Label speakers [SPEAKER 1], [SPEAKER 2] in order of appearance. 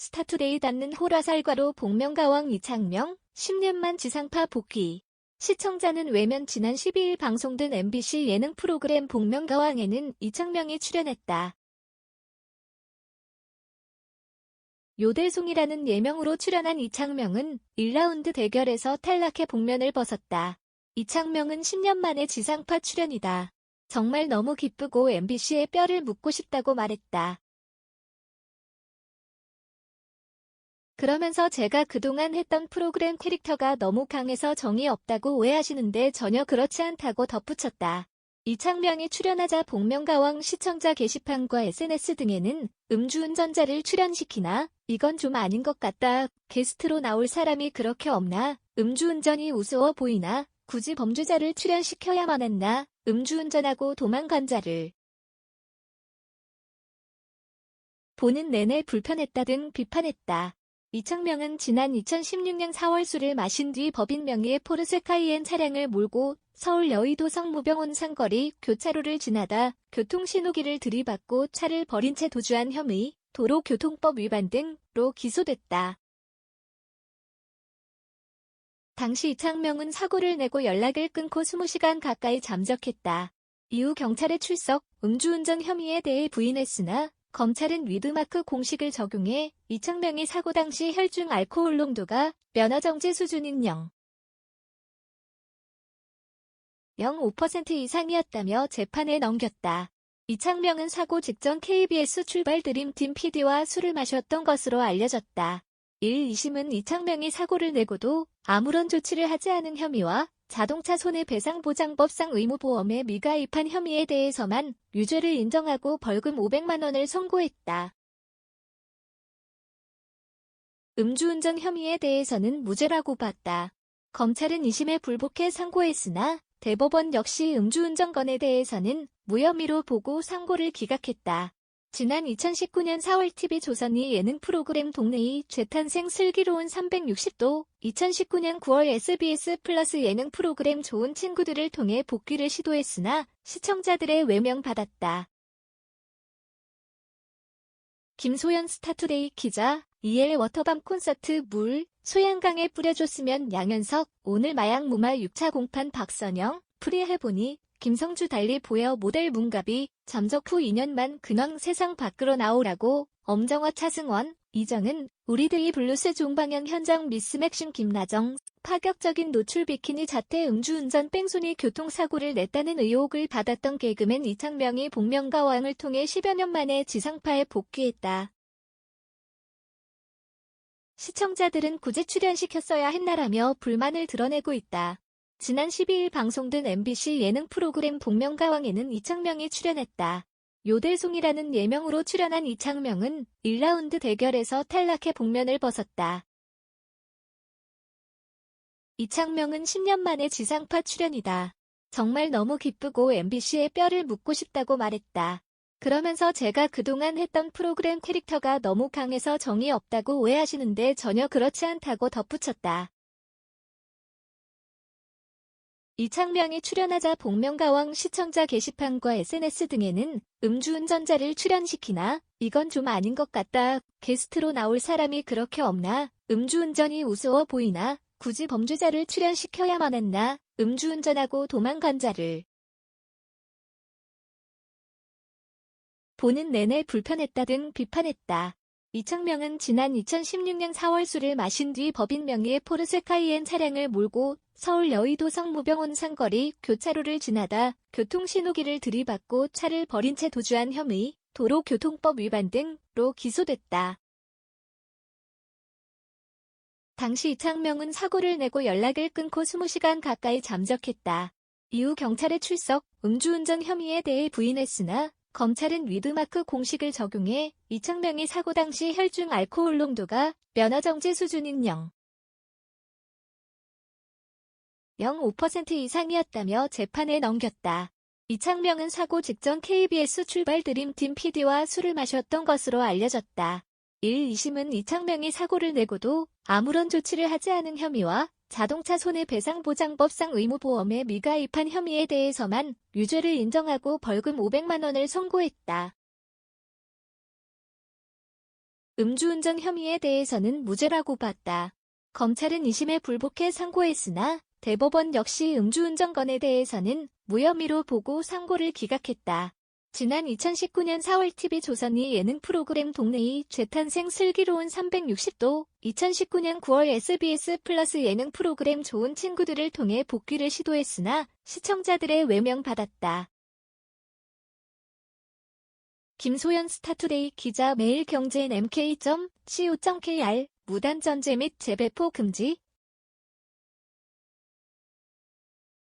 [SPEAKER 1] 스타투데이 닿는 호라살과로 복면가왕 이창명, 10년만 지상파 복귀. 시청자는 외면. 지난 12일 방송된 MBC 예능 프로그램 복면가왕에는 이창명이 출연했다. 요대송이라는 예명으로 출연한 이창명은 1라운드 대결에서 탈락해 복면을 벗었다. 이창명은 10년 만에 지상파 출연이다. 정말 너무 기쁘고 MBC에 뼈를 묻고 싶다고 말했다. 그러면서 제가 그동안 했던 프로그램 캐릭터가 너무 강해서 정이 없다고 오해하시는데 전혀 그렇지 않다고 덧붙였다. 이창명이 출연하자 복면가왕 시청자 게시판과 SNS 등에는 음주운전자를 출연시키나? 이건 좀 아닌 것 같다. 게스트로 나올 사람이 그렇게 없나? 음주운전이 우스워 보이나? 굳이 범죄자를 출연시켜야만 했나? 음주운전하고 도망간 자를 보는 내내 불편했다 등 비판했다. 이창명은 지난 2016년 4월 술을 마신 뒤 법인 명의의 포르쉐 카이엔 차량을 몰고 서울 여의도 성모병원 상거리 교차로를 지나다 교통신호기를 들이받고 차를 버린 채 도주한 혐의, 도로교통법 위반 등으로 기소됐다. 당시 이창명은 사고를 내고 연락을 끊고 20시간 가까이 잠적했다. 이후 경찰에 출석, 음주운전 혐의에 대해 부인했으나 검찰은 위드마크 공식을 적용해 이창명이 사고 당시 혈중 알코올 농도가 면허정지 수준인 0.05% 이상이었다며 재판에 넘겼다. 이창명은 사고 직전 KBS 출발 드림팀 PD와 술을 마셨던 것으로 알려졌다. 1~2심은 이창명이 사고를 내고도 아무런 조치를 하지 않은 혐의와 자동차 손해배상보장법상 의무보험에 미가입한 혐의에 대해서만 유죄를 인정하고 벌금 500만 원을 선고했다. 음주운전 혐의에 대해서는 무죄라고 봤다. 검찰은 2심에 불복해 상고했으나 대법원 역시 음주운전 건에 대해서는 무혐의로 보고 상고를 기각했다. 지난 2019년 4월 TV조선이 예능 프로그램 동네의 재탄생 슬기로운 360도, 2019년 9월 SBS 플러스 예능 프로그램 좋은 친구들을 통해 복귀를 시도했으나 시청자들의 외면받았다. 김소연 스타투데이 기자, EL 워터밤 콘서트 물, 소양강에 뿌려줬으면 양현석, 오늘 마약 무말 6차 공판 박선영, 프리해보니, 김성주 달리 보여 모델 문가비, 잠적 후 2년만 근황 세상 밖으로 나오라고, 엄정화 차승원, 이정은, 우리들이 블루스 종방연 현장 미스 맥심 김나정, 파격적인 노출 비키니 자태 음주운전 뺑소니 교통사고를 냈다는 의혹을 받았던 개그맨 이창명이 복면가왕을 통해 10여 년 만에 지상파에 복귀했다. 시청자들은 굳이 출연시켰어야 했나라며 불만을 드러내고 있다. 지난 12일 방송된 MBC 예능 프로그램 복면가왕에는 이창명이 출연했다. 요대송이라는 예명으로 출연한 이창명은 1라운드 대결에서 탈락해 복면을 벗었다. 이창명은 10년 만에 지상파 출연이다. 정말 너무 기쁘고 MBC에 뼈를 묻고 싶다고 말했다. 그러면서 제가 그동안 했던 프로그램 캐릭터가 너무 강해서 정이 없다고 오해하시는데 전혀 그렇지 않다고 덧붙였다. 이창명이 출연하자 복면가왕 시청자 게시판과 SNS 등에는 음주운전자를 출연시키나? 이건 좀 아닌 것 같다. 게스트로 나올 사람이 그렇게 없나? 음주운전이 우스워 보이나? 굳이 범죄자를 출연시켜야만 했나? 음주운전하고 도망간 자를 보는 내내 불편했다 등 비판했다. 이창명은 지난 2016년 4월 술을 마신 뒤 법인 명의의 포르쉐 카이엔 차량을 몰고 서울 여의도 성모병원 상거리 교차로를 지나다 교통신호기를 들이받고 차를 버린 채 도주한 혐의, 도로교통법 위반 등으로 기소됐다. 당시 이창명은 사고를 내고 연락을 끊고 20시간 가까이 잠적했다. 이후 경찰에 출석, 음주운전 혐의에 대해 부인했으나 검찰은 위드마크 공식을 적용해 이창명이 사고 당시 혈중 알코올 농도가 면허정지 수준인 0.05% 이상이었다며 재판에 넘겼다. 이창명은 사고 직전 KBS 출발 드림팀 PD와 술을 마셨던 것으로 알려졌다. 1~2심은 이창명이 사고를 내고도 아무런 조치를 하지 않은 혐의와 자동차 손해배상보장법상 의무보험에 미가입한 혐의에 대해서만 유죄를 인정하고 벌금 500만 원을 선고했다. 음주운전 혐의에 대해서는 무죄라고 봤다. 검찰은 2심에 불복해 상고했으나 대법원 역시 음주운전 건에 대해서는 무혐의로 보고 상고를 기각했다. 지난 2019년 4월 TV조선이 예능 프로그램 동네의 재탄생 슬기로운 360도, 2019년 9월 SBS 플러스 예능 프로그램 좋은 친구들을 통해 복귀를 시도했으나 시청자들의 외면받았다. 김소연 스타투데이 기자 매일경제인 mk.co.kr 무단전제 및 재배포 금지